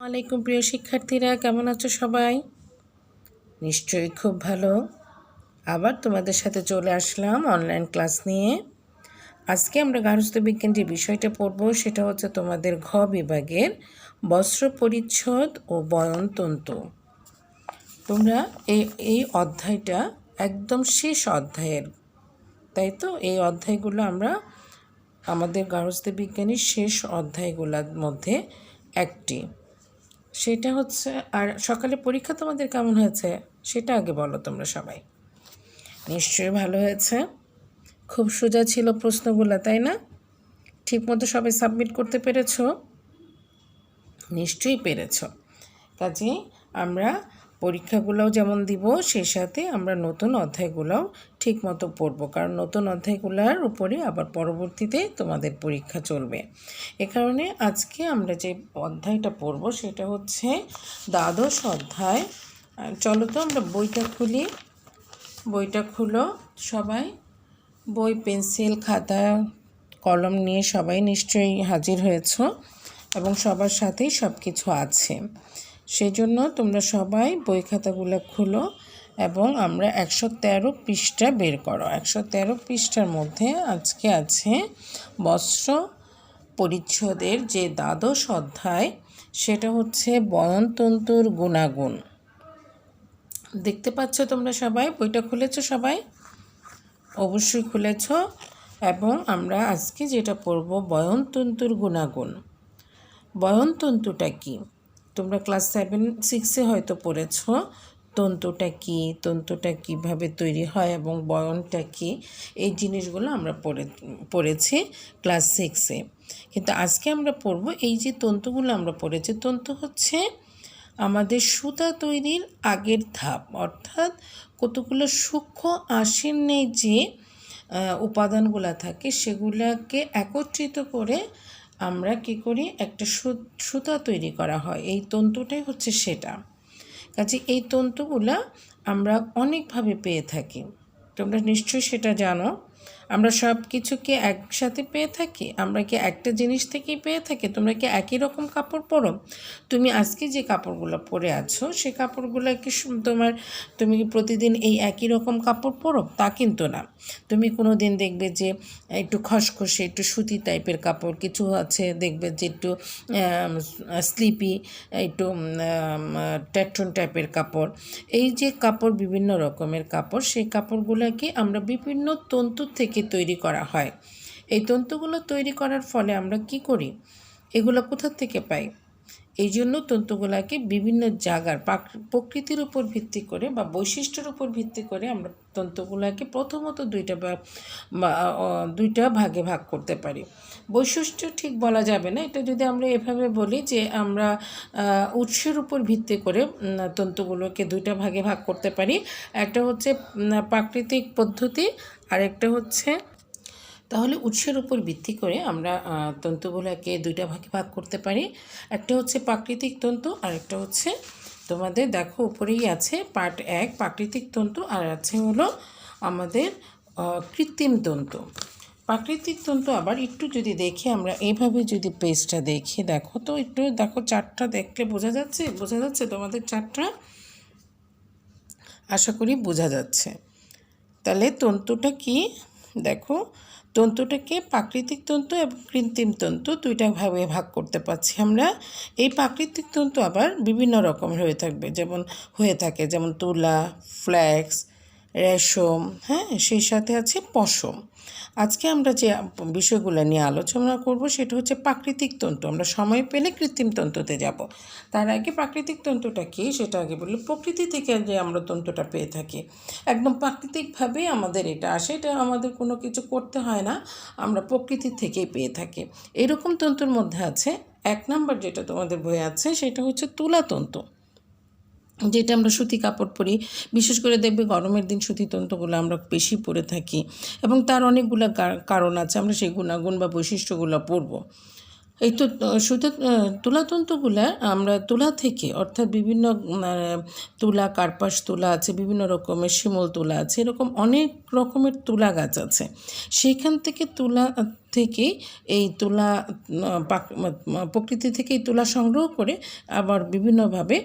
আলাইকুম প্রিয় শিক্ষার্থীরা, কেমন আছো সবাই? নিশ্চয়ই খুব ভালো। আবার তোমাদের সাথে চলে আসলাম অনলাইন ক্লাস নিয়ে। আজকে আমরা গার্হস্থ্য বিজ্ঞান যে বিষয়টা পড়ব সেটা হচ্ছে তোমাদের ঘ বিভাগের বস্ত্র পরিচ্ছদ ও বয়নতন্তু। তোমরা এই অধ্যায়টা একদম শেষ অধ্যায়ের, তাই তো? এই অধ্যায়গুলো আমরা আমাদের গার্হস্থ্য বিজ্ঞানের শেষ অধ্যায়গুলোর মধ্যে একটি। সেটা হচ্ছে, আর সকালে পরীক্ষা তোমাদের কেমন হয়েছে সেটা আগে বলো তোমরা সবাই। নিশ্চয়ই ভালো হয়েছে, খুব সোজা ছিল প্রশ্নগুলো, তাই না? ঠিকমতো সবাই সাবমিট করতে পেরেছো? নিশ্চয়ই পেরেছ। কাজে আমরা পরীক্ষাগুলোও যেমন দিব, সেই সাথে আমরা নতুন অধ্যায়গুলোও ঠিকমতো পড়ব, কারণ নতুন অধ্যায়গুলোর উপরে আবার পরবর্তীতে তোমাদের পরীক্ষা চলবে। এ কারণে আজকে আমরা যে অধ্যায়টা পড়ব সেটা হচ্ছে দ্বাদশ অধ্যায়। চলো তো আমরা বইটা খুলি। বইটা খুলো সবাই। বই, পেন্সিল, খাতা, কলম নিয়ে সবাই নিশ্চয়ই হাজির হয়েছ এবং সবার সাথেই সব কিছু আছে। সেই জন্য তোমরা সবাই বই খাতাগুলো খুলো এবং আমরা 113 পৃষ্ঠা বের করো। 113 পৃষ্ঠার মধ্যে আজকে আছে বস্ত্র পরিচ্ছদের যে দ্বাদশ অধ্যায়, সেটা হচ্ছে বয়নতন্তুর গুণাগুণ। দেখতে পাচ্ছ তোমরা সবাই? বইটা খুলেছো সবাই? অবশ্যই খুলেছ। এবং আমরা আজকে যেটা পড়ব বয়নতন্তুর গুণাগুণ। বয়নতন্তুটা কি? তোমরা ক্লাস 7-6 হয়তো পড়েছ তন্তুটা কি, তন্তুটা কিভাবে তৈরি হয় এবং বয়নটা কি, এই জিনিসগুলো আমরা পড়েছি ক্লাস 6-এ। কিন্তু আজকে আমরা পড়ব এই যে তন্তুগুলো আমরা পড়েছি, তন্তু হচ্ছে আমাদের সুতা তৈরির আগের ধাপ, অর্থাৎ কতগুলো সূক্ষ্ম আঁশের নেই যে উপাদানগুলো থাকে সেগুলোকে একত্রিত করে আমরা কী করি, একটা সুতা তৈরি করা হয়। এই তন্তুটাই হচ্ছে সেটা। কাজে এই তন্তুগুলো আমরা অনেকভাবে পেয়ে থাকি, তোমরা নিশ্চয়ই সেটা জানো। আমরা সব কিছুকে একসাথে পেয়ে থাকি? আমরা কি একটা জিনিস থেকেই পেয়ে থাকি? তোমরা কি একই রকম কাপড় পরো? তুমি আজকে যে কাপড়গুলো পরে আছো সেই কাপড়গুলো কি তুমি কি প্রতিদিন এই একই রকম কাপড় পরো? তা কিন্তু না। তুমি কোনো দিন দেখবে যে একটু খসখসে, একটু সুতি টাইপের কাপড়, কিছু আছে দেখবে যে একটু স্লিপি, একটু ট্যাটন টাইপের কাপড়। এই যে কাপড়, বিভিন্ন রকমের কাপড়, সেই কাপড়গুলোকে আমরা বিভিন্ন তন্তুর থেকে তৈরি করা হয়। এই তন্তুগুলো তৈরি করার ফলে আমরা কি করি, এগুলো কোথা থেকে পাই? এই জন্য তন্তুগুলোকে বিভিন্ন জায়গার প্রকৃতির উপর ভিত্তি করে বা বৈশিষ্ট্যের উপর ভিত্তি করে আমরা তন্তুগুলোকে প্রথমত দুইটা ভাগে ভাগ করতে পারি। বৈশিষ্ট্য ঠিক বলা যাবে না, এটা যদি আমরা এভাবে বলি যে আমরা উৎসের উপর ভিত্তি করে তন্তুগুলোকে দুইটা ভাগে ভাগ করতে পারি। একটা হচ্ছে প্রাকৃতিক পদ্ধতি, আর একটা হচ্ছে, তাহলে উৎসের উপর ভিত্তি করে আমরা তন্তুগুলোকে দুইটা ভাগে ভাগ করতে পারি। একটা হচ্ছে প্রাকৃতিক তন্তু, আর একটা হচ্ছে তোমাদের দেখো উপরেই আছে পার্ট 1 প্রাকৃতিক তন্তু, আর আছে হলো আমাদের কৃত্রিম তন্তু। প্রাকৃতিক তন্তু আবার একটু যদি দেখি আমরা এইভাবে, যদি পেজটা দেখি, দেখো তো একটু দেখো, চারটা দেখলে বোঝা যাচ্ছে তোমাদের চারটা? আশা করি বোঝা যাচ্ছে। তাহলে তন্তুটা কি দেখো, তন্তুটাকে প্রাকৃতিক তন্তু এবং কৃত্রিম তন্তু দুইটা ভাবে ভাগ করতে পারছি আমরা। এই প্রাকৃতিক তন্তু আবার বিভিন্ন রকমের হয়ে থাকে, যেমন তুলা, ফ্ল্যাক্স, রেশম, সেই সাথে আছে পশম। আজকে আমরা যে বিষয়গুলো নিয়ে আলোচনা করব সেটা হচ্ছে প্রাকৃতিক তন্তু। আমরা সময় পেলে কৃত্রিম তন্তুতে যাব। তার আগে প্রাকৃতিক তন্তুটা কি সেটা আগে বলি। প্রকৃতি থেকে যে আমরা তন্তুটা পেয়ে থাকি, একদম প্রাকৃতিকভাবে আমাদের এটা আসে, এটা আমাদের কোনো কিছু করতে হয় না, আমরা প্রকৃতি থেকেই পেয়ে থাকি। এরকম তন্তুর মধ্যে আছে 1 নম্বর যেটা তোমাদের বইয়ে আছে, সেটা হচ্ছে তুলা তন্তু, যেটা আমরা সুতি কাপড় পরি। বিশেষ করে দেখবে গরমের দিন সুতি তন্তুগুলো আমরা বেশি পরে থাকি এবং তার অনেকগুলো কারণ আছে, আমরা সেই গুণাগুণ বা বৈশিষ্ট্যগুলো পড়ব। এই তো তুলাতন্তুগুলো আমরা তুলা থেকে, অর্থাৎ বিভিন্ন তুলা, কার্পাস তুলা আছে, বিভিন্ন রকমের শিমুল তুলা আছে, এরকম অনেক রকমের তুলা গাছ আছে। সেইখান থেকে তুলা থেকেই এই তুলা প্রকৃতি থেকে এই তুলা সংগ্রহ করে আবার বিভিন্নভাবে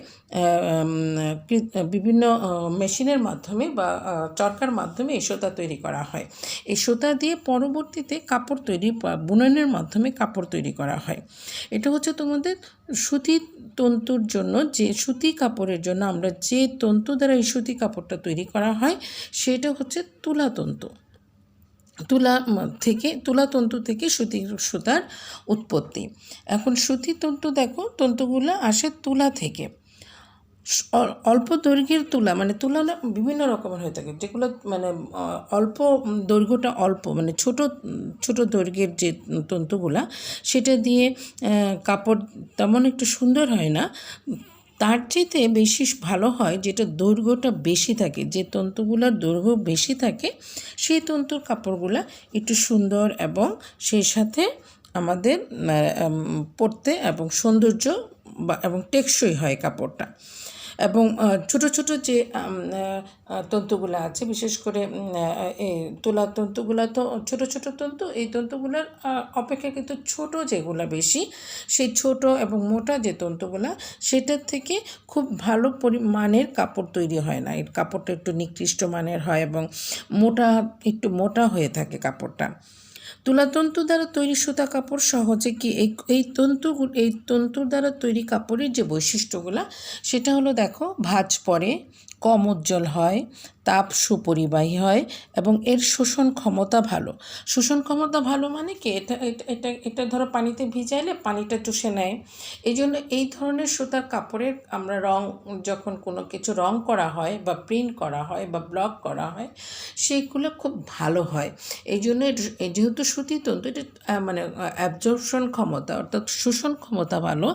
বিভিন্ন মেশিনের মাধ্যমে বা চরকার মাধ্যমে এই সুতা তৈরি করা হয়। এই সুতা দিয়ে পরবর্তীতে কাপড় তৈরি বা বুননের মাধ্যমে কাপড় তৈরি করা হয়। এটা হচ্ছে তোমাদের সুতি তন্তুর জন্য, যে সুতি কাপড়ের জন্য আমরা যে তন্তু দ্বারা এই সুতি কাপড়টা তৈরি করা হয় সেটা হচ্ছে তুলা তন্তু। তুলা তন্তু থেকে সুতার উৎপত্তি। এখন সুতি তন্তু দেখো, তন্তুগুলো আসে তুলা থেকে। অল্প দৈর্ঘ্যের তুলা, মানে তুলা বিভিন্ন রকমের হয়ে থাকে, যেগুলো মানে অল্প দৈর্ঘ্যটা অল্প, মানে ছোট ছোট দৈর্ঘ্যের যে তন্তুগুলা, সেটা দিয়ে কাপড় তেমন একটু সুন্দর হয় না। তার চাইতে বেশি ভালো হয় যেটা দৈর্ঘ্যটা বেশি থাকে, যে তন্তুগুলোর দৈর্ঘ্য বেশি থাকে সেই তন্তুর কাপড়গুলা একটু সুন্দর এবং সেই সাথে আমাদের পরতে এবং সৌন্দর্য এবং টেকসই হয় কাপড়টা। এবং ছোট ছোট যে তন্তুগুলো আছে, বিশেষ করে এই তুলা তন্তুগুলো তো ছোট ছোট তন্তু, এই তন্তুগুলোর অপেক্ষা কিন্তু ছোট যেগুলো বেশি, সেই ছোট এবং মোটা যে তন্তুগুলো, সেটার থেকে খুব ভালো মানের কাপড় তৈরি হয় না। এর কাপড়টা একটু নিকৃষ্ট মানের হয় এবং একটু মোটা হয়ে থাকে কাপড়টা। তুলাতন্তু দ্বারা তৈরি সুতা কাপড় সহজে কি এই তন্তুর দ্বারা তৈরি কাপড়ের যে বৈশিষ্ট্যগুলো, সেটা হলো দেখো, ভাঁজ পড়ে, কম উজ্জ্বল হয়, তাপ সুপরিবাহী হয় এবং এর শোষণ ক্ষমতা ভালো। শোষণ ক্ষমতা ভালো মানে কি, এটা ধরো পানিতে ভিজাইলে পানিটা চুষে নেয়। এই জন্য এই ধরনের সুতার কাপড়ের আমরা যখন কোনো কিছু রং করা হয় বা প্রিন্ট করা হয় বা ব্লক করা হয়, সেইগুলো খুব ভালো হয়। এই জন্য যেহেতু সুতি তন্তু, এটা মানে অ্যাবজর্পশন ক্ষমতা অর্থাৎ শোষণ ক্ষমতা ভালো,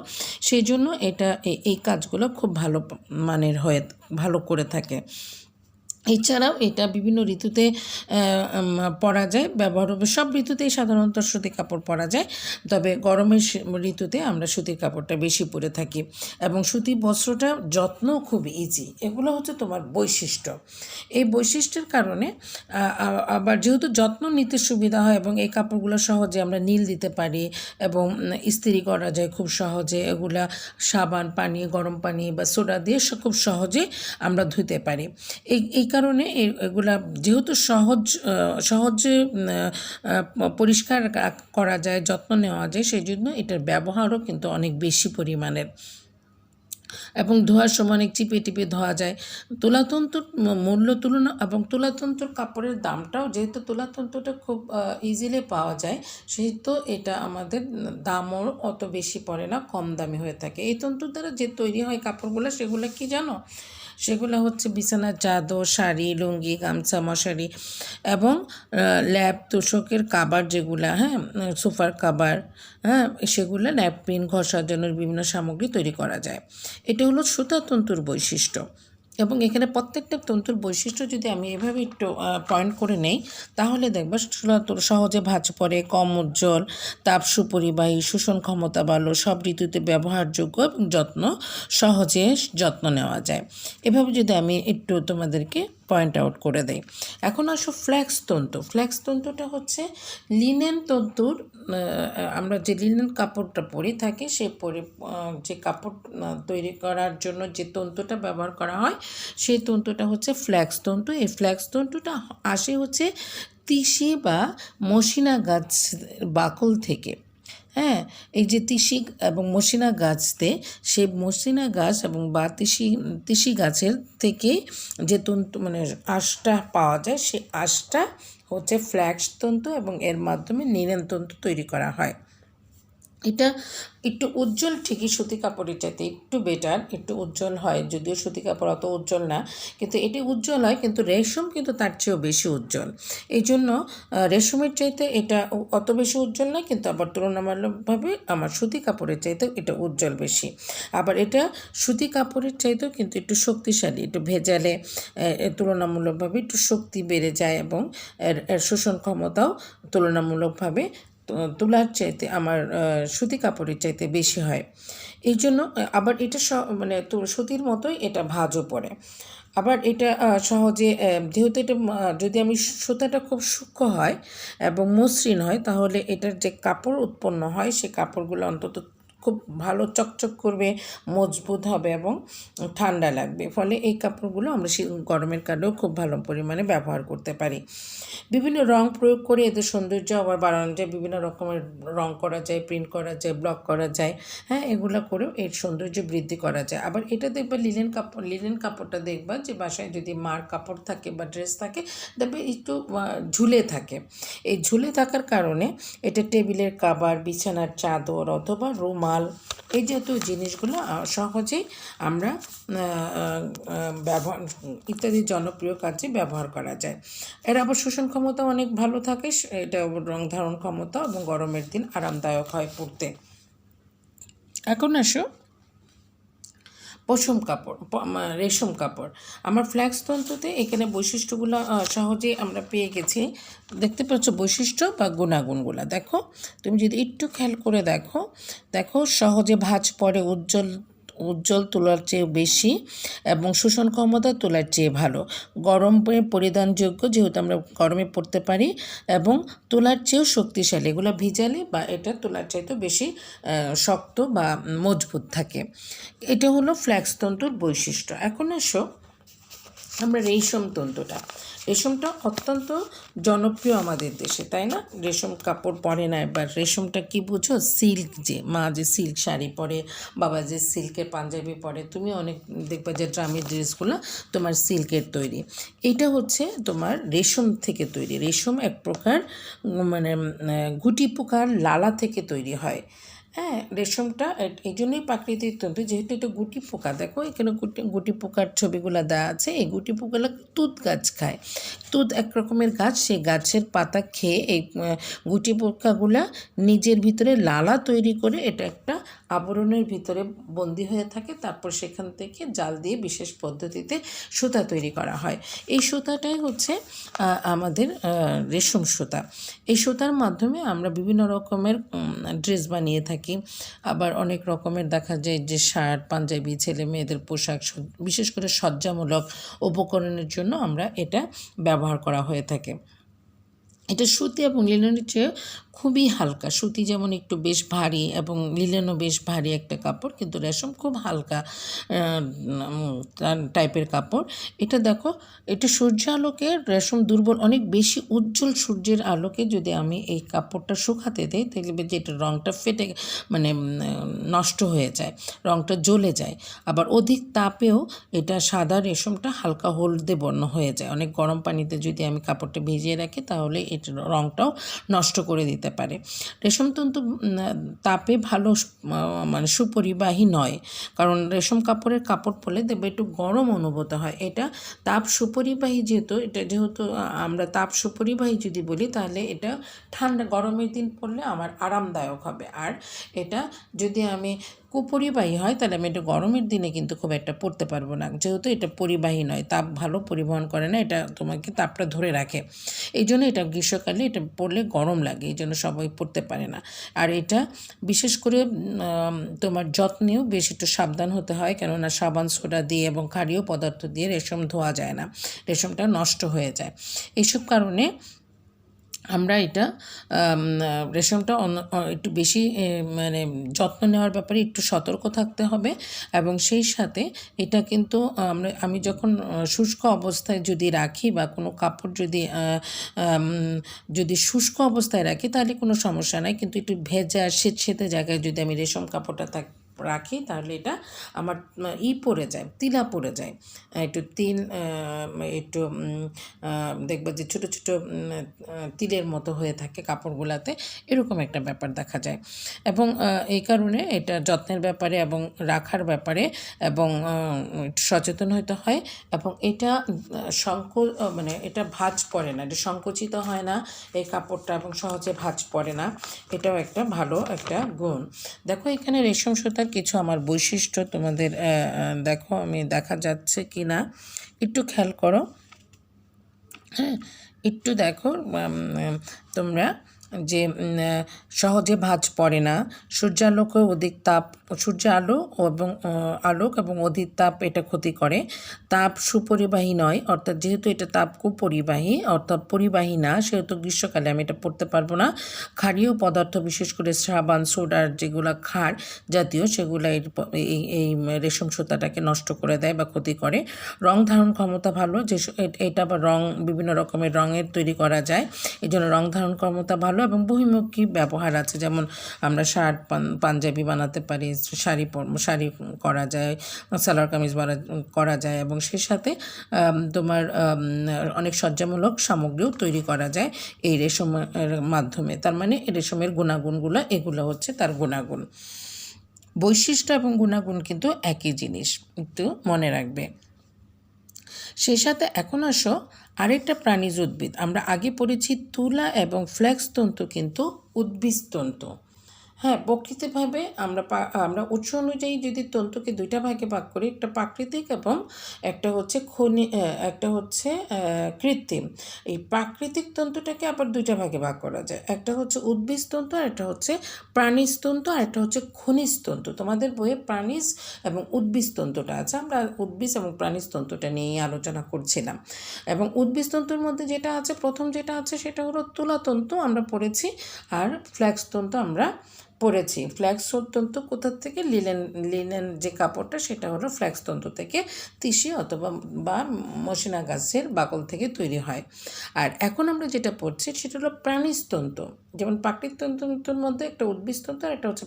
সেই জন্য এটা এই কাজগুলো খুব ভালো মানের ভালো করে থাকে। এছাড়াও এটা বিভিন্ন ঋতুতে পরা যায়, ব্যবহার হবে। সব ঋতুতেই সাধারণত সুতি কাপড় পরা যায়, তবে গরমের ঋতুতে আমরা সুতির কাপড়টা বেশি পরে থাকি। এবং সুতি বস্ত্রটা যত্ন খুব ইজি। এগুলো হচ্ছে তোমার বৈশিষ্ট্য। এই বৈশিষ্ট্যের কারণে আবার যেহেতু যত্ন নিতে সুবিধা হয় এবং এই কাপড়গুলো সহজে আমরা নীল দিতে পারি এবং ইস্ত্রি করা যায় খুব সহজে। এগুলা সাবান পানি, গরম পানি বা সোডা দিয়ে খুব সহজে আমরা ধুতে পারি। এই কারণে এগুলা যেহেতু সহজে পরিষ্কার করা যায়, যত্ন নেওয়া যায়, সেই জন্য এটার ব্যবহারও কিন্তু অনেক বেশি পরিমাণের এবং ধোয়ার সময় অনেক চিপে টিপে ধোয়া যায়। তুলাতন্তুর মূল্য তুলনা এবং তুলাতন্তুর কাপড়ের দামটাও, যেহেতু তুলাতন্তুটা খুব ইজিলি পাওয়া যায়, সেহেতু এটা আমাদের দামও অত বেশি পড়ে না, কম দামি হয়ে থাকে। এই তন্তুর দ্বারা যে তৈরি হয় কাপড়গুলো, সেগুলো কি জানো? সেগুলো হচ্ছে বিছানার চাদর, শাড়ি, লুঙ্গি, গামছা, মশারি এবং ল্যাপ তোশকের কাবার, যেগুলো সোফার কাবার, সেগুলো ন্যাপকিন, ঘর সাজানোর বিভিন্ন সামগ্রী তৈরি করা যায়। এটা হলো সুতা তন্তুর বৈশিষ্ট্য। এবং এখানে প্রত্যেকটা তন্তুর বৈশিষ্ট্য যদি আমি এভাবে একটু পয়েন্ট করে নেই, তাহলে দেখবা সহজে ভাঁজ পড়ে, কম উজ্জ্বল, তাপ সুপরিবাহী, শোষণ ক্ষমতা ভালো, সব ঋতুতে ব্যবহারযোগ্য এবং সহজে যত্ন নেওয়া যায়। এভাবে যদি আমি একটু তোমাদেরকে পয়েন্ট আউট করে দেই। এখন আসো ফ্ল্যাক্স তন্তু। ফ্ল্যাক্স তন্তুটা হচ্ছে লিনেন তন্তুর, আমরা যে লিনেন কাপড়টা পরে থাকি, যে কাপড় তৈরি করার জন্য যে তন্তুটা ব্যবহার করা হয়, সেই তন্তুটা হচ্ছে ফ্ল্যাক্স তন্তু। এই ফ্ল্যাক্স তন্তুটা আসে হচ্ছে তিসি বা মশিনা গাছ বাকল থেকে। এই যে তিসি এবং মশিনা গাছতে, সেই মশিনা গাছ এবং বা তিসি গাছের থেকে যে তন্তু মানে আঁশটা পাওয়া যায়, সেই আঁশটা হচ্ছে ফ্ল্যাক্স তন্তু এবং এর মাধ্যমে লিনেন তন্তু তৈরি করা হয়। এটা একটু উজ্জ্বল, ঠিকই সুতি কাপড়ের চাইতে একটু বেটার, একটু উজ্জ্বল হয়, যদিও সুতি কাপড় অত উজ্জ্বল না, কিন্তু এটি উজ্জ্বল হয়। কিন্তু রেশম কিন্তু তার চেয়েও বেশি উজ্জ্বল। এই জন্য রেশমের চাইতে এটা অত বেশি উজ্জ্বল না, কিন্তু আবার তুলনামূলকভাবে আমার সুতি কাপড়ের চাইতেও এটা উজ্জ্বল বেশি। আবার এটা সুতি কাপড়ের চাইতেও কিন্তু একটু শক্তিশালী, একটু ভেজালে তুলনামূলকভাবে একটু শক্তি বেড়ে যায় এবং এর শোষণ ক্ষমতাও তুলনামূলকভাবে তুলার চাইতে আমার সুতি কাপড়ের চাইতে বেশি হয়। এই জন্য আবার এটা মানে তো সুতির মতোই এটা ভাঁজও পড়ে। আবার এটা সহজে যেহেতু এটা যদি আমি সুতাটা খুব সূক্ষ্ম হয় এবং মসৃণ হয়, তাহলে এটার যে কাপড় উৎপন্ন হয় সে কাপড়গুলো অন্তত খুব ভালো চকচক করবে, মজবুত হবে এবং ঠান্ডা লাগবে। ফলে এই কাপড়গুলো আমরা গরমের কালেও খুব ভালো পরিমাণে ব্যবহার করতে পারি। বিভিন্ন রং প্রয়োগ করে এদের সৌন্দর্য আবার বাড়ানো যায়। বিভিন্ন রকমের রং করা যায়, প্রিন্ট করা যায়, ব্লক করা যায়। হ্যাঁ, এগুলো করেও এর সৌন্দর্য বৃদ্ধি করা যায়। আবার এটা দেখবা লিনেন কাপড়টা দেখবা যে বাসায় যদি মার কাপড় থাকে বা ড্রেস থাকে, দেখবে একটু ঝুলে থাকে। এই ঝুলে থাকার কারণে এটা টেবিলের কাভার, বিছানার চাদর অথবা রুমাল, এই জাতীয় জিনিসগুলো সহজেই আমরা ব্যবহার ইত্যাদি জনপ্রিয় কাজে ব্যবহার করা যায়। এর আবার শোষণ ক্ষমতা অনেক ভালো থাকে, এটা রং ধারণ ক্ষমতা এবং গরমের দিন আরামদায়ক হয় পরতে। এখন আসো পশম কাপড়, রেশম কাপড়। আমার ফ্ল্যাক্স তন্তুতে এখানে বৈশিষ্ট্যগুলো সহজেই আমরা পেয়ে গেছি। দেখতে পাচ্ছ বৈশিষ্ট্য বা গুণাগুণগুলো। দেখো, তুমি যদি একটু খেয়াল করে দেখো সহজে ভাঁজ পড়ে, উজ্জ্বল তুলার চেয়ে বেশি এবং শোষণ ক্ষমতা তুলার চেয়ে ভালো, গরমে পরিধানযোগ্য যেহেতু আমরা গরমে পরতে পারি, এবং তুলার চেয়েও শক্তিশালী। এগুলো ভিজালে বা এটা তুলার চাইতেও বেশি শক্ত বা মজবুত থাকে। এটা হলো ফ্ল্যাক্স তন্তুর বৈশিষ্ট্য। এখন আসো আমরা রেশম তন্তুটা। রেশমটা অত্যন্ত জনপ্রিয় আমাদের দেশে, তাই না? রেশম কাপড় পরে না। এবার রেশমটা কি বুঝো? সিল্ক, যে মা যে সিল্ক শাড়ি পরে, বাবা যে সিল্কের পাঞ্জাবি পরে, তুমি অনেক দেখবা যে ড্রামি ড্রেসগুলো তোমার সিল্কের তৈরি। এইটা হচ্ছে তোমার রেশম থেকে তৈরি। রেশম এক প্রকার মানে গুটি পোকার লালা থেকে তৈরি হয়। হ্যাঁ, রেশমটা এই জন্যই প্রাকৃতিক তন্তু, যেহেতু এটা গুটি পোকা। দেখো এখানে গুটি পোকার ছবিগুলো দেওয়া আছে। এই গুটি পোকাগুলো তুঁত গাছ খায়। তুঁত এক রকমের গাছ, সেই গাছের পাতা খেয়ে এই গুটি পোকাগুলা নিজের ভিতরে লালা তৈরি করে এটা একটা আবরণের ভিতরে বন্দি হয়ে থাকে। তারপর সেখান থেকে জাল দিয়ে বিশেষ পদ্ধতিতে সুতা তৈরি করা হয়। এই সুতাটাই হচ্ছে আমাদের রেশম সুতা। এই সুতার মাধ্যমে আমরা বিভিন্ন রকমের ড্রেস বানিয়ে থাকি। আবার অনেক রকমের দেখা যায় যে শার্ট, পাঞ্জাবি, ছেলে মেয়েদের পোশাক, বিশেষ করে সজ্জামূলক উপকরণের জন্য আমরা এটা ব্যবহার করা হয়ে থাকে। এটা সুতি এবং লিনেনের চেয়ে খুবই হালকা। সুতি যেমন একটু বেশ ভারী এবং লিনেনও বেশ ভারী একটা কাপড়, কিন্তু রেশম খুব হালকা টাইপের কাপড়। এটা দেখো, এটা সূর্য আলোকে রেশম দুর্বল, অনেক বেশি উজ্জ্বল সূর্যের আলোকে যদি আমি এই কাপড়টা শুকাতে দিই, দেখবে যে এটা রঙটা ফেটে মানে নষ্ট হয়ে যায়, রঙটা জ্বলে যায়। আবার অধিক তাপেও এটা সাদা রেশমটা হালকা হলদে বর্ণ হয়ে যায়। অনেক গরম পানিতে যদি আমি কাপড়টা ভিজিয়ে রাখি, তাহলে এটার রঙটাও নষ্ট করে দিতে পারে। রেশমতন্তু তাপে ভালো মানে সুপরিবাহী নয়, কারণ রেশম কাপড়ের কাপড় পরলে দেখবে একটু গরম অনুভূত হয়। এটা তাপ সুপরিবাহী, যেহেতু আমরা তাপ সুপরিবাহী যদি বলি, তাহলে এটা ঠান্ডা গরমের দিন পরলে আমার আরামদায়ক হবে। আর এটা যদি আমি কুপরিবাহী হয়, তাহলে আমি এটা গরমের দিনে কিন্তু খুব একটা পরতে পারবো না, যেহেতু এটা পরিবাহী নয়, তাপ ভালো পরিবহন করে না, এটা তোমাকে তাপটা ধরে রাখে। এই জন্য এটা গ্রীষ্মকালে এটা পরলে গরম লাগে, এই জন্য সবাই পরতে পারে না। আর এটা বিশেষ করে তোমার যত্নেও বেশ একটু সাবধান হতে হয়, কেননা সাবান সোডা দিয়ে এবং ক্ষারীয় পদার্থ দিয়ে রেশম ধোয়া যায় না, রেশমটা নষ্ট হয়ে যায়। এইসব কারণে আমরা এটা রেশমটা একটু বেশি মানে যত্ন নেওয়ার ব্যাপারে একটু সতর্ক থাকতে হবে। এবং সেই সাথে এটা কিন্তু আমি যখন শুষ্ক অবস্থায় যদি রাখি বা কোনো কাপড় যদি শুষ্ক অবস্থায় রাখি, তাহলে কোনো সমস্যা নাই, কিন্তু একটু ভেজা সেতে জায়গায় যদি আমি রেশম কাপড়টা রাখি, তাহলে এটা আমার পড়ে যায়, তিলা পড়ে যায়। একটু দেখবা যে ছোটো ছোটো তিলের মতো হয়ে থাকে কাপড়গুলাতে, এরকম একটা ব্যাপার দেখা যায়। এবং এই কারণে এটা যত্নের ব্যাপারে এবং রাখার ব্যাপারে এবং একটু সচেতন হতে হয়। এবং এটা মানে এটা ভাঁজ পড়ে না, এটা সংকুচিত হয় না এই কাপড়টা, এবং সহজে ভাঁজ পড়ে না। এটাও একটা ভালো একটা গুণ। দেখো এখানে রেশম সুতার কিছু আমার বৈশিষ্ট্য তোমাদের দেখো, আমি দেখা যাচ্ছে কি না একটু খেয়াল করো। হ্যাঁ, একটু দেখো তোমরা যে সহজে ভাঁজ পড়ে না, সূর্যালোকে অধিক তাপ, সূর্য আলো এবং আলোক এবং অধিক তাপ এটা ক্ষতি করে, তাপ সুপরিবাহী নয়, অর্থাৎ যেহেতু এটা তাপ কুপরিবাহী অর্থাৎ পরিবাহী না, সেহেতু গ্রীষ্মকালে আমি এটা পড়তে পারবো না। ক্ষারীয় পদার্থ বিশেষ করে সাবান, সোডার যেগুলো ক্ষার জাতীয় সেগুলো এই রেশম সুতাটাকে নষ্ট করে দেয় বা ক্ষতি করে। রং ধারণ ক্ষমতা ভালো, যে এটা আবার রং বিভিন্ন রকমের রঙের তৈরি করা যায়, এই জন্য রং ধারণ ক্ষমতা ভালো এবং বহুমুখী ব্যবহার আছে, যেমন আমরা শার্ট পাঞ্জাবি বানাতে পারি, শাড়ি করা যায়, সালোয়ার কামিজ করা যায় এবং সেই সাথে তোমার অনেক সজ্জামূলক সামগ্রীও তৈরি করা যায় এই রেশমের মাধ্যমে। তার মানে এই রেশমের গুণাগুণগুলো, এগুলো হচ্ছে তার গুণাগুণ। বৈশিষ্ট্য এবং গুণাগুণ কিন্তু একই জিনিস, একটু মনে রাখবে। সেই সাথে এখন আসো আরেকটা প্রাণীজ উদ্ভিদ। আমরা আগে পড়েছি তুলা এবং ফ্ল্যাক্স তন্তু কিন্তু উদ্ভিদ তন্তু। হ্যাঁ, প্রকৃতিভাবে আমরা উৎস অনুযায়ী যদি তন্তুকে দুইটা ভাগে ভাগ করি, একটা প্রাকৃতিক এবং একটা হচ্ছে একটা হচ্ছে কৃত্রিম। এই প্রাকৃতিক তন্তুটাকে আবার দুইটা ভাগে ভাগ করা যায়, একটা হচ্ছে উদ্ভিদ তন্তু আর একটা হচ্ছে প্রাণীজ তন্তু আর একটা হচ্ছে খনিজ তন্তু। তোমাদের বইয়ে প্রাণীজ এবং উদ্ভিদ তন্তুটা আছে, আমরা উদ্ভিদ এবং প্রাণীজ তন্তুটা নিয়েই আলোচনা করছিলাম। এবং উদ্ভিদ তন্তুর মধ্যে যেটা আছে, প্রথম যেটা আছে সেটা হলো তুলাতন্তু আমরা পড়েছি, আর ফ্ল্যাক্স তন্তু আমরা পড়েছি। ফ্ল্যাক্স তন্তু কোথা থেকে? লিনেন যে কাপড়টা সেটা হলো ফ্ল্যাক্স তন্তু থেকে, তিসি অথবা বা মশিনা গাছের বাকল থেকে তৈরি হয়। আর এখন আমরা যেটা পড়ছি সেটা হলো প্রাণীজ তন্তু। যেমন প্রাকৃতিক তন্তুর মধ্যে একটা উদ্ভিদ তন্তু আর একটা হচ্ছে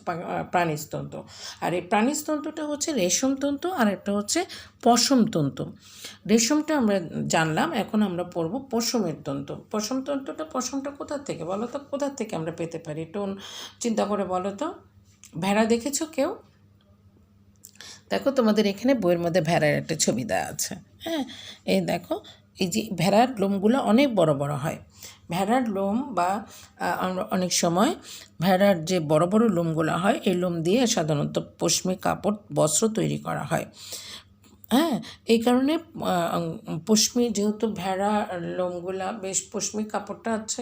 প্রাণীজ তন্তু। আর এই প্রাণীজ তন্তুটা হচ্ছে রেশম তন্তু আর একটা হচ্ছে পশম তন্তু। রেশমটা আমরা জানলাম, এখন আমরা পড়ব পশমের তন্তু। পশমটা কোথা থেকে বলো তো? কোথা থেকে আমরা পেতে পারি? একটু চিন্তা করে বলো তো। ভেড়া দেখেছো কেউ? দেখো তোমাদের এখানে বইয়ের মধ্যে ভেড়ার একটা ছবি দেওয়া আছে। হ্যাঁ, এই দেখো, এই যে ভেড়ার লোমগুলো অনেক বড় বড় হয়। ভেড়ার লোম বা আমরা অনেক সময় ভেড়ার যে বড় বড় লোমগুলো হয়, এই লোম দিয়ে সাধারণত পশমি কাপড় বস্ত্র তৈরি করা হয়। হ্যাঁ, এই কারণে পশমি, যেহেতু ভেড়া লোমগুলা বেশ, পশমি কাপড়টা হচ্ছে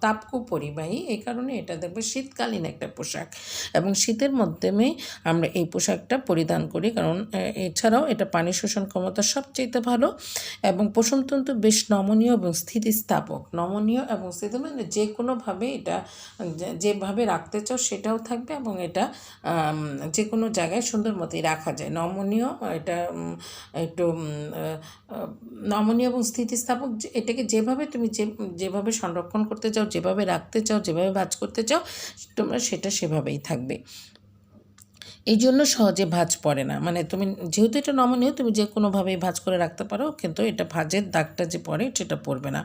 তাপ কুপরিবাহী, এই কারণে এটা দেখবে শীতকালীন একটা পোশাক এবং শীতের মাধ্যমে আমরা এই পোশাকটা পরিধান করি, কারণ এছাড়াও এটা পানি শোষণ ক্ষমতা সবচেয়ে ভালো এবং পশমতন্তু বেশ নমনীয় এবং স্থিতিস্থাপক। নমনীয় এবং স্থিতি মানে যে কোনোভাবে এটা যেভাবে রাখতে চাও সেটাও থাকবে এবং এটা যে কোনো জায়গায় সুন্দর মতোই রাখা যায়। নমনীয়, এটা একটু নমনীয় এবং স্থিতিস্থাপক। এটাকে যেভাবে তুমি যেভাবে সংরক্ষণ করতে চাও, যেভাবে রাখতে চাও, যেভাবে ভাঁজ করতে চাও, তোমরা সেটা সেভাবেই থাকবে। এই জন্য সহজে ভাঁজ পড়ে না, মানে তুমি যেহেতু এটা নমনীয়, তুমি যে কোনোভাবেই ভাঁজ করে রাখতে পারো, কিন্তু এটা ভাঁজের দাগটা যে পড়ে সেটা পড়বে না।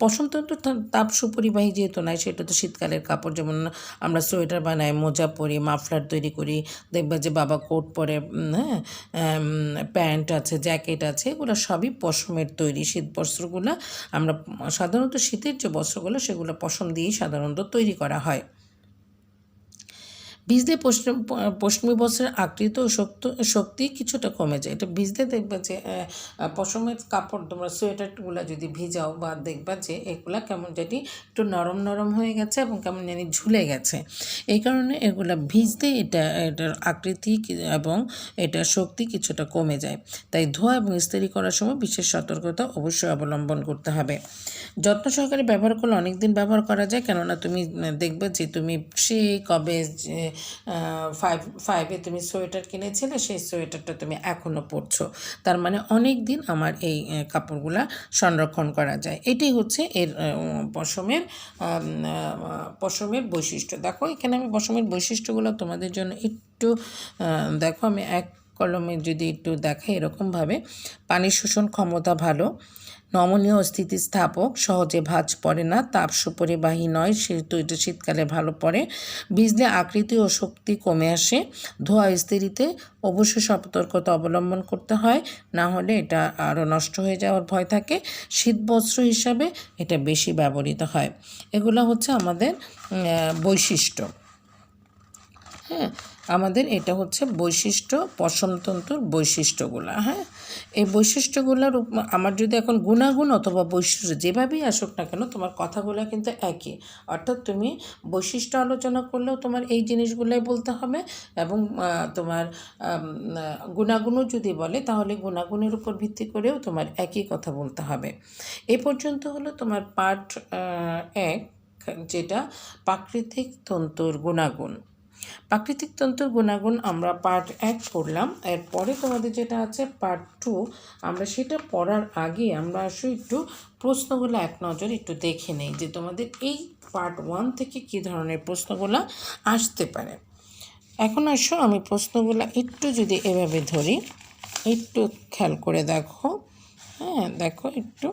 পশমতন্তু তাপ সুপরিবাহী যেহেতু নাই, সেটা তো শীতকালের কাপড়, যেমন আমরা সোয়েটার বানাই, মোজা পরি, মাফলার তৈরি করি, দেখবা যে বাবা কোট পরে, হ্যাঁ, প্যান্ট আছে, জ্যাকেট আছে, এগুলো সবই পশমের তৈরি। শীত বস্ত্রগুলো আমরা সাধারণত শীতের যে বস্ত্রগুলো সেগুলো পশম দিয়েই সাধারণত তৈরি করা হয়। ভিজলে পশমি বস্ত্রের আকৃতি ও শক্তি কিছুটা কমে যায়। এটা ভিজলে দেখবে যে পশমের কাপড়, তোমরা সোয়েটারগুলো যদি ভিজাও বা দেখবা যে এগুলা কেমন জানি একটু নরম নরম হয়ে গেছে এবং কেমন জানি ঝুলে গেছে। এই কারণে এগুলা ভিজতে এটার আকৃতি এবং এটার শক্তি কিছুটা কমে যায়। তাই ধোয়া এবং ইস্ত্রি করার সময় বিশেষ সতর্কতা অবশ্যই অবলম্বন করতে হবে। যত্ন সহকারে ব্যবহার করলে অনেক দিন ব্যবহার করা যায়, কেননা তুমি দেখবে যে তুমি কবে ফাইভে তুমি সোয়েটার কিনেছিলে, সেই সোয়েটারটা তুমি এখনও পরছো, তার মানে অনেক দিন আমার এই কাপড়গুলা সংরক্ষণ করা যায়। এটি হচ্ছে এর পশমের বৈশিষ্ট্য। দেখো এখানে আমি পশমের বৈশিষ্ট্যগুলো তোমাদের জন্য একটু দেখো, আমি এক কলমে যদি একটু দেখাই এরকমভাবে। পানি শোষণ ক্ষমতা ভালো, নমনীয় স্থিতিস্থাপক, সহজে ভাঁজ পড়ে না, তাপ সুপরিবাহী নয়, সেহেতু এটা শীতকালে ভালো পড়ে, ভিজলে আকৃতি ও শক্তি কমে আসে, ধোয়া ইস্ত্রিতে অবশ্যই সতর্কতা অবলম্বন করতে হয়, না হলে এটা আরও নষ্ট হয়ে যাওয়ার ভয় থাকে। শীতবস্ত্র হিসাবে এটা বেশি ব্যবহৃত হয়। এগুলো হচ্ছে আমাদের বৈশিষ্ট্য। হ্যাঁ, আমাদের এটা হচ্ছে বৈশিষ্ট্য, পশমতন্তুর বৈশিষ্ট্যগুলো। হ্যাঁ, এই বৈশিষ্ট্যগুলোর আমার যদি এখন গুণাগুণ অথবা বৈশিষ্ট্য যেভাবেই আসুক না কেন, তোমার কথাগুলো কিন্তু একই। অর্থাৎ তুমি বৈশিষ্ট্য আলোচনা করলেও তোমার এই জিনিসগুলোই বলতে হবে, এবং তোমার গুণাগুণও যদি বলে তাহলে গুণাগুণের উপর ভিত্তি করেও তোমার একই কথা বলতে হবে। এ পর্যন্ত হলো তোমার পার্ট 1, যেটা প্রাকৃতিক তন্তুর গুণাগুণ। প্রাকৃতিক তন্তুর গুণাগুণ আমরা পার্ট 1 পড়লাম। এরপরে তোমাদের যেটা আছে পার্ট 2, আমরা সেটা পড়ার আগে আমরা আসলে একটু প্রশ্নগুলো এক নজর একটু দেখে নেই যে তোমাদের এই পার্ট 1 থেকে কী ধরনের প্রশ্নগুলো আসতে পারে। এখন আসো আমি প্রশ্নগুলো একটু যদি এভাবে ধরি, একটু খেয়াল করে দেখো। হ্যাঁ, দেখো একটু,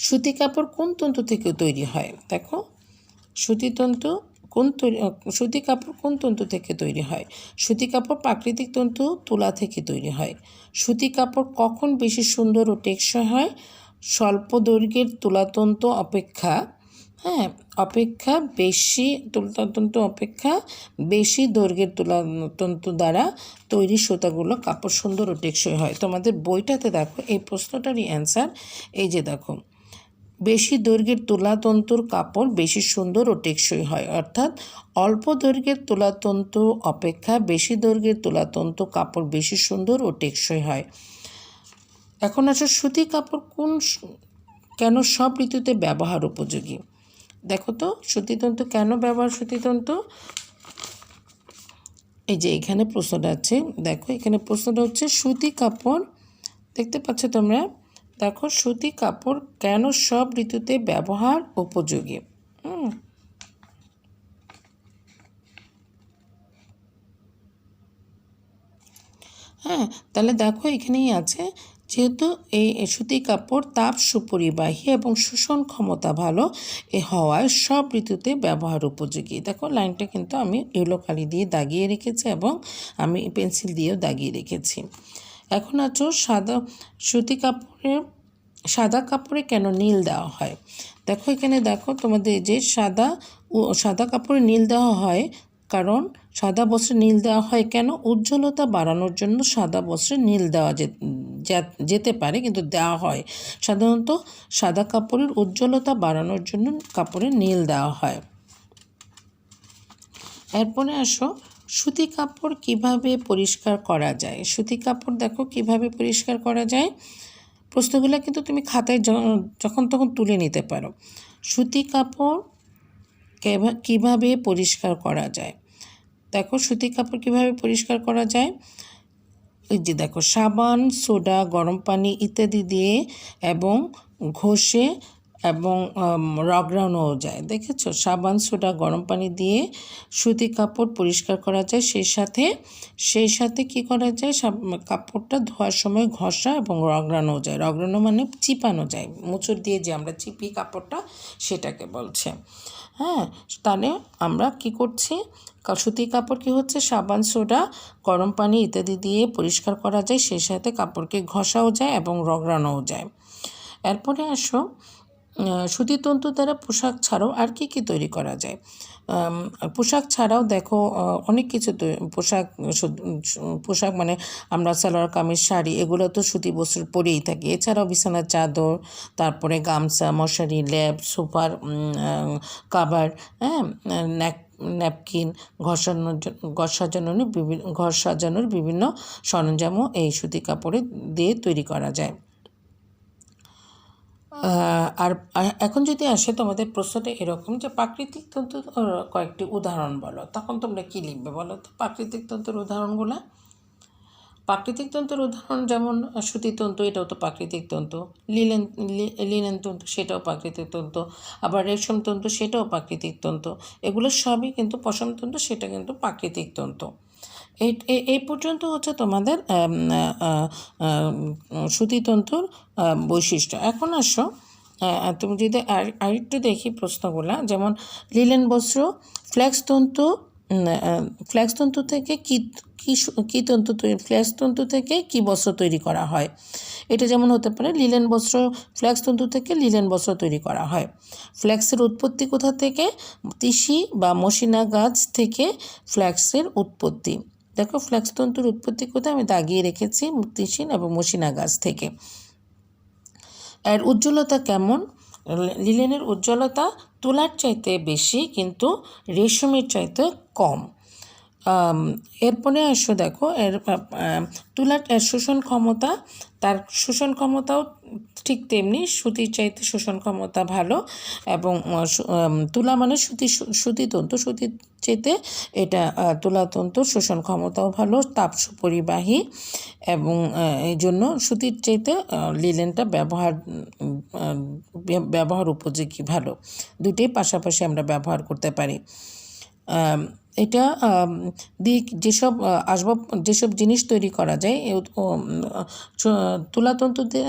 সুতি কাপড় কোন তন্তু থেকে তৈরি হয়? দেখো, সুতি কাপড় কোন তন্তু থেকে তৈরি হয়? সুতি কাপড় প্রাকৃতিক তন্তু তুলা থেকে তৈরি হয়। সুতি কাপড় কখন বেশি সুন্দর ও টেকসই হয়? স্বল্প দৈর্ঘ্যের তুলাতন্তু অপেক্ষা বেশি দৈর্ঘ্যের তুলাতন্তু দ্বারা তৈরি সুতাগুলো কাপড় সুন্দর ও টেকসই হয়। তোমাদের বইটাতে দেখো এই প্রশ্নটারই অ্যান্সার, এই যে দেখো, বেশি দৈর্ঘ্যের তুলাতন্তুর কাপড় বেশি সুন্দর ও টেকসই হয়। অর্থাৎ অল্প দৈর্ঘ্যের তুলাতন্তু অপেক্ষা বেশি দৈর্ঘ্যের তুলাতন্তু কাপড় বেশি সুন্দর ও টেকসই হয়। এখন আসো, সুতি কাপড় কেন সব ঋতুতে ব্যবহার উপযোগী? দেখো তো, সুতিতন্তু কেন সুতিতন্তু, এই যে এখানে প্রশ্নটা আছে, দেখো এখানে প্রশ্নটা হচ্ছে সুতি কাপড়, দেখতে পাচ্ছ তোমরা, দেখো সুতি কাপড় কেন সব ঋতুতে ব্যবহার উপযোগী। হ্যাঁ, তাহলে দেখো এখানেই আছে, যেহেতু এই সুতি কাপড় তাপ সুপরিবাহী এবং শোষণ ক্ষমতা ভালো হওয়ায় সব ঋতুতে ব্যবহার উপযোগী। দেখো লাইনটা কিন্তু আমি ইয়েলো কালি দিয়ে দাগিয়ে রেখেছি এবং আমি পেন্সিল দিয়েও দাগিয়ে রেখেছি। এখন আছো সাদা কাপড়ে কেন নীল দেওয়া হয়? দেখো এখানে দেখো তোমাদের যে সাদা কাপড়ে নীল দেওয়া হয়, কারণ সাদা বস্ত্রে নীল দেওয়া হয় কেন? উজ্জ্বলতা বাড়ানোর জন্য সাদা বস্ত্রে নীল দেওয়া যেতে পারে, কিন্তু দেওয়া হয়। সাধারণত সাদা কাপড়ের উজ্জ্বলতা বাড়ানোর জন্য কাপড়ে নীল দেওয়া হয়। এরপরে আসো, সুতি কাপড় কিভাবে পরিষ্কার করা যায়? সুতি কাপড় দেখো কিভাবে পরিষ্কার করা যায়। প্রশ্নগুলো কিন্তু তুমি খাতায় যখন তখন তুলে নিতে পারো। সুতি কাপড় কিভাবে পরিষ্কার করা যায়? দেখো সুতি কাপড় কিভাবে পরিষ্কার করা যায়, এই যে দেখো, সাবান, সোডা, গরম পানি ইত্যাদি দিয়ে এবং ঘষে এবং রগড়ানোও যায়। দেখেছো, সাবান, সোডা, গরম পানি দিয়ে সুতি কাপড় পরিষ্কার করা যায়। সেই সাথে কি করা যায়, কাপড়টা ধোয়ার সময় ঘষা এবং রগড়ানোও যায়। রগড়ানো মানে চিপানো যায়, মোচড় দিয়ে যে আমরা চিপি কাপড়টা, সেটাকে বলছে। হ্যাঁ, তাহলে আমরা কি করছি, সুতি কাপড় কি হচ্ছে, সাবান, সোডা, গরম পানি ইত্যাদি দিয়ে পরিষ্কার করা যায়, সেই সাথে কাপড়কে ঘষাও যায় এবং রগড়ানোও যায়। এরপরে আসো, সুতিতন্তু দ্বারা পোশাক ছাড়াও আর কি তৈরি করা যায়? পোশাক ছাড়াও দেখো অনেক কিছু পোশাক মানে আমরা সালোয়ার কামিজ, শাড়ি, এগুলো তো সুতি বস্ত্র পরেই থাকি। এছাড়াও বিছানার চাদর, তারপরে গামছা, মশারি, লেপ, সোফার কাভার, হ্যাঁ, ন্যাপকিন, ঘর সাজানোর বিভিন্ন সরঞ্জামও এই সুতি কাপড়ে দিয়ে তৈরি করা যায়। আর এখন যদি আসে তোমাদের প্রশ্নটা এরকম যে প্রাকৃতিক তন্তুর কয়েকটি উদাহরণ বলো, তখন তোমরা কী লিখবে বলো তো? প্রাকৃতিক তন্তুর উদাহরণগুলো, প্রাকৃতিক তন্তুর উদাহরণ যেমন সুতিতন্তু, এটাও তো প্রাকৃতিক তন্তু। লিনেন তন্তু, সেটাও প্রাকৃতিক তন্তু। আবার রেশম তন্তু, সেটাও প্রাকৃতিক তন্তু। এগুলো সবই কিন্তু, পশম তন্তু, সেটা কিন্তু প্রাকৃতিক তন্তু। এই পর্যন্ত হচ্ছে তোমাদের সুতিতন্তুর বৈশিষ্ট্য। এখন আসো, তুমি যদি আরেকটু দেখি প্রশ্নগুলা, যেমন লিনেন বস্ত্র, ফ্লেক্স তন্তু ফ্ল্যাক্স তন্তু থেকে কি তন্তু তৈরি, ফ্ল্যাক্স তন্তু থেকে কি বস্ত্র তৈরি করা হয়? এটা যেমন হতে পারে লিলেন বস্ত্র, ফ্ল্যাক্স তন্তু থেকে লিলেন বস্ত্র তৈরি করা হয়। ফ্ল্যাক্সের উৎপত্তি কোথা থেকে? তিসি বা মশিনা গাছ থেকে ফ্ল্যাক্সের উৎপত্তি। দেখো ফ্ল্যাক্স তন্তুর উৎপত্তি কোথায় আমি দাগিয়ে রেখেছি, তিসি এবং মশিনা গাছ থেকে। এর উজ্জ্বলতা কেমন? লিলেনের উজ্জ্বলতা তুলার চাইতে বেশি কিন্তু রেশমের চাইতে কম। এরপরে আসো দেখো তুলার শোষণ ক্ষমতা, তার শোষণ ক্ষমতাও ঠিক তেমনি সুতির চাইতে শোষণ ক্ষমতা ভালো, এবং তুলা মানে সুতিতন্তু, সুতির চাইতে এটা তুলাতন্তুর শোষণ ক্ষমতাও ভালো, তাপ পরিবাহী, এবং এই জন্য সুতির চাইতে লিলেনটা ব্যবহার উপযোগী ভালো। দুটোই পাশাপাশি আমরা ব্যবহার করতে পারি। এটা দিয়ে যেসব জিনিস তৈরি করা যায়, তুলাতন্তু দিয়ে,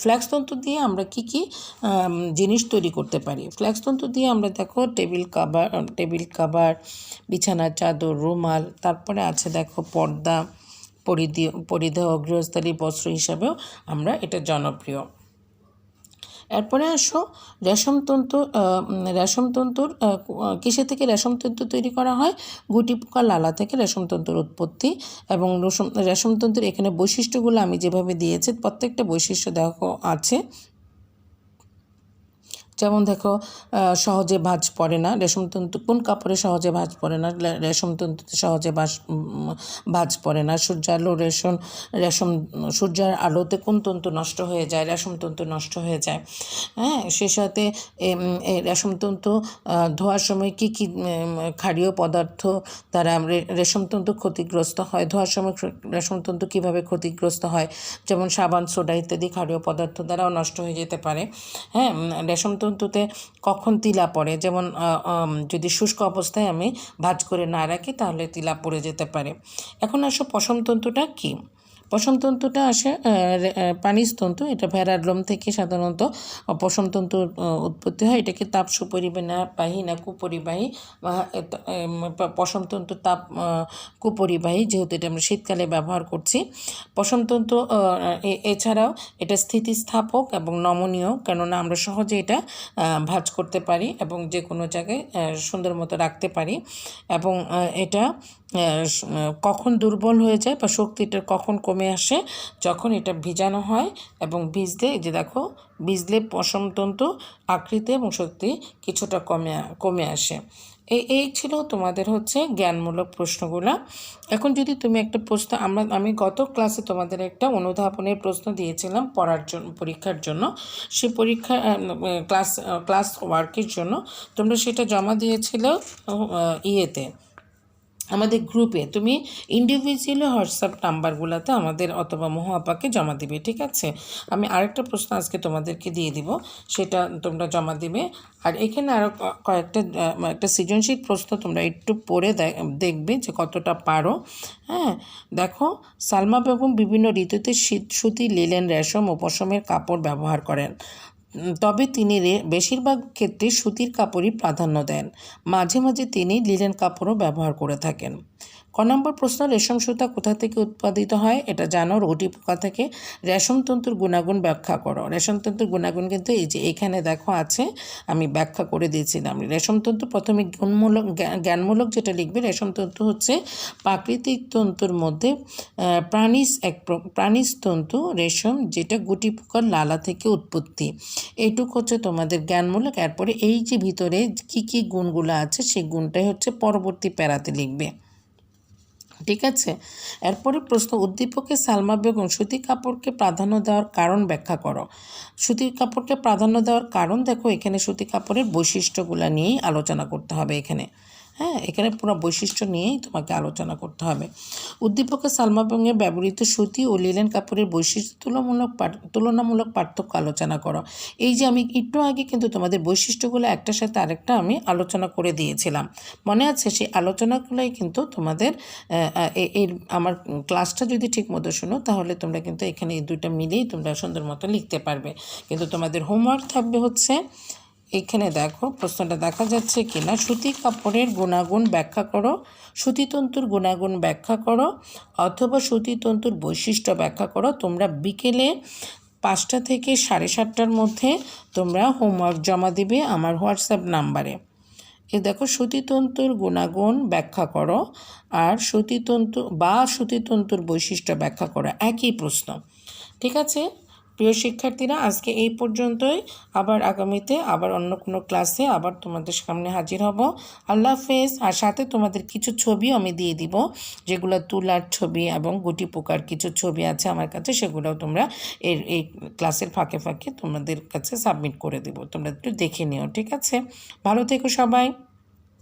ফ্ল্যাক্স তন্তু দিয়ে আমরা কি জিনিস তৈরি করতে পারি? ফ্ল্যাক্স তন্তু দিয়ে আমরা দেখো টেবিল কাভার, বিছানার চাদর, রুমাল, তারপরে আছে দেখো পর্দা, পরিধেয় গৃহস্থালী বস্ত্র হিসাবেও আমরা এটা জনপ্রিয়। এরপরে আসো রেশমতন্তুর কিসে থেকে রেশমতন্তু তৈরি করা হয়? গুটি পোকা লালা থেকে রেশমতন্তুর উৎপত্তি। এবং রেশমতন্তুর এখানে বৈশিষ্ট্যগুলো আমি যেভাবে দিয়েছি প্রত্যেকটা বৈশিষ্ট্য দেখো আছে। যেমন দেখো সহজে ভাঁজ পড়ে না, রেশমতন্তু কোন কাপড়ে সহজে ভাঁজ পড়ে না? রেশমতন্তুতে সহজে ভাঁজ পড়ে না। সূর্যের আলোতে কোন তন্তু নষ্ট হয়ে যায়? রেশমতন্তু নষ্ট হয়ে যায়। হ্যাঁ, সে সাথে রেশমতন্তু ধোয়ার সময় কি ক্ষারীয় পদার্থ দ্বারা রেশমতন্তু ক্ষতিগ্রস্ত হয়? ধোয়ার সময় রেশমতন্তু কীভাবে ক্ষতিগ্রস্ত হয়? যেমন সাবান, সোডা ইত্যাদি ক্ষারীয় পদার্থ দ্বারাও নষ্ট হয়ে যেতে পারে। হ্যাঁ, রেশমতন্তুতে কখন তিলা পড়ে? যেমন যদি শুষ্ক অবস্থায় আমি ভাঁজ করে না রাখি তাহলে তিলা পড়ে যেতে পারে। এখন আসো পশমতন্তুটা কি? পশমতন্তুটা আসে পানিস্তন্তু, এটা ভেড়ার লোম থেকে সাধারণত পশমতন্তুর উৎপত্তি হয়। এটাকে তাপ সুপরিবাহী না কুপরিবাহী? পশমতন্তু তাপ কুপরিবাহী, যেহেতু এটা আমরা শীতকালে ব্যবহার করছি। পশমতন্তু এছাড়াও এটা স্থিতিস্থাপক এবং নমনীয়, কেননা আমরা সহজে এটা ভাঁজ করতে পারি এবং যে কোনো জায়গায় সুন্দর মতো রাখতে পারি। এবং এটা কখন দুর্বল হয়ে যায় বা শক্তিটা কখন কমে আসে? যখন এটা ভিজানো হয় এবং ভিজলে পশমতন্তু আকৃতি এবং শক্তি কিছুটা কমে আসে। এই ছিল তোমাদের জ্ঞানমূলক প্রশ্নগুলো। এখন যদি তুমি একটা প্রশ্ন, আমি গত ক্লাসে তোমাদের একটা অনুধাবনের প্রশ্ন দিয়েছিলাম পরীক্ষার জন্য। সেই পরীক্ষা ক্লাস ওয়ার্কের জন্য তোমরা সেটা জমা দিয়েছিলে ইয়েতে, আমাদের গ্রুপে। তুমি ইন্ডিভিজুয়ালি হোয়াটসঅ্যাপ নাম্বারগুলোতে আমাদের অথবা মহাপাকে জমা দিবে, ঠিক আছে? আমি আরেকটা প্রশ্ন আজকে তোমাদেরকে দিয়ে দিব, সেটা তোমরা জমা দিবে। আর এখানে আরও একটা সৃজনশীল প্রশ্ন তোমরা একটু পড়ে দেখবে যে কতটা পারো। হ্যাঁ, দেখো, সালমা বেগম বিভিন্ন ঋতুতে সুতি, লিলেন, রেশম ও পশমের কাপড় ব্যবহার করেন, তবে তিনি বেশিরভাগ ক্ষেত্রে সুতির কাপড়ই প্রাধান্য দেন। মাঝে মাঝে তিনি লিলেন কাপড়ও ব্যবহার করে থাকেন। ক নম্বর প্রশ্ন, রেশম সুতা কোথা থেকে উৎপাদিত হয়? এটা জানো, রুটি পোকা থেকে। রেশমতন্তুর গুণাগুণ ব্যাখ্যা করো। রেশমতন্তুর গুণাগুণ কিন্তু এই যে এখানে দেখো আছে, আমি ব্যাখ্যা করে দিয়েছিলাম। রেশমতন্তু প্রথমে জ্ঞানমূলক যেটা লিখবে, রেশমতন্তু প্রাকৃতিক তন্তুর মধ্যে প্রাণীজতন্তু রেশম, যেটা গুটি পোকার লালা থেকে উৎপত্তি। এইটুকু তোমাদের জ্ঞানমূলক। এরপরে এই যে ভিতরে কি গুণগুলো আছে সেই গুণটাই পরবর্তী প্যারাতে লিখবে, ঠিক আছে? এরপরে প্রশ্ন, উদ্দীপকে সালমা বেগম সুতি কাপড়কে প্রাধান্য দেওয়ার কারণ ব্যাখ্যা করো। সুতি কাপড়কে প্রাধান্য দেওয়ার কারণ, দেখো এখানে সুতি কাপড়ের বৈশিষ্ট্যগুলো নিয়েই আলোচনা করতে হবে এখানে। হ্যাঁ, এখানে পুরো বৈশিষ্ট্য নিয়েই তোমাকে আলোচনা করতে হবে। উদ্দীপকে সালমা বেগমের ব্যবহৃত সুতি ও লিলেন কাপড়ের বৈশিষ্ট্য তুলনামূলক পার্থক্য আলোচনা করো। এই যে আমি একটু আগে কিন্তু তোমাদের বৈশিষ্ট্যগুলো একটার সাথে আরেকটা আমি আলোচনা করে দিয়েছিলাম, মনে আছে? সেই আলোচনাগুলোই কিন্তু তোমাদের আমার ক্লাসটা যদি ঠিক মতো শোনো তাহলে তোমরা কিন্তু এখানে এই দুইটা মিলেই তোমরা সুন্দর মতো লিখতে পারবে। কিন্তু তোমাদের হোমওয়ার্ক থাকবে এখানে দেখো প্রশ্নটা দেখা যাচ্ছে কিনা। সুতি কাপড়ের গুণাগুণ ব্যাখ্যা করো, সুতিতন্তুর গুণাগুণ ব্যাখ্যা করো, অথবা সুতিতন্তুর বৈশিষ্ট্য ব্যাখ্যা করো। তোমরা বিকেলে 5টা থেকে 7:30টার মধ্যে তোমরা হোমওয়ার্ক জমা দিবে আমার হোয়াটসঅ্যাপ নাম্বারে। এ দেখো, সুতিতন্তুর গুণাগুণ ব্যাখ্যা করো আর সুতিতন্তুর বৈশিষ্ট্য ব্যাখ্যা করো, একই প্রশ্ন। ঠিক আছে প্রিয় শিক্ষার্থীরা, আজকে এই পর্যন্তই। আবার আগামীতে আবার অন্য কোনো ক্লাসে আবার তোমাদের সামনে হাজির হব। আল্লাহ হাফেজ। আর সাথে তোমাদের কিছু ছবি আমি দিয়ে দিব, যেগুলো তুলার ছবি এবং গুটি পোকার কিছু ছবি আছে আমার কাছে, সেগুলোও তোমরা এই ক্লাসের ফাঁকে ফাঁকে তোমাদের কাছে সাবমিট করে দেবো। তোমরা একটু দেখে নিও। ঠিক আছে, ভালো থেকো সবাই।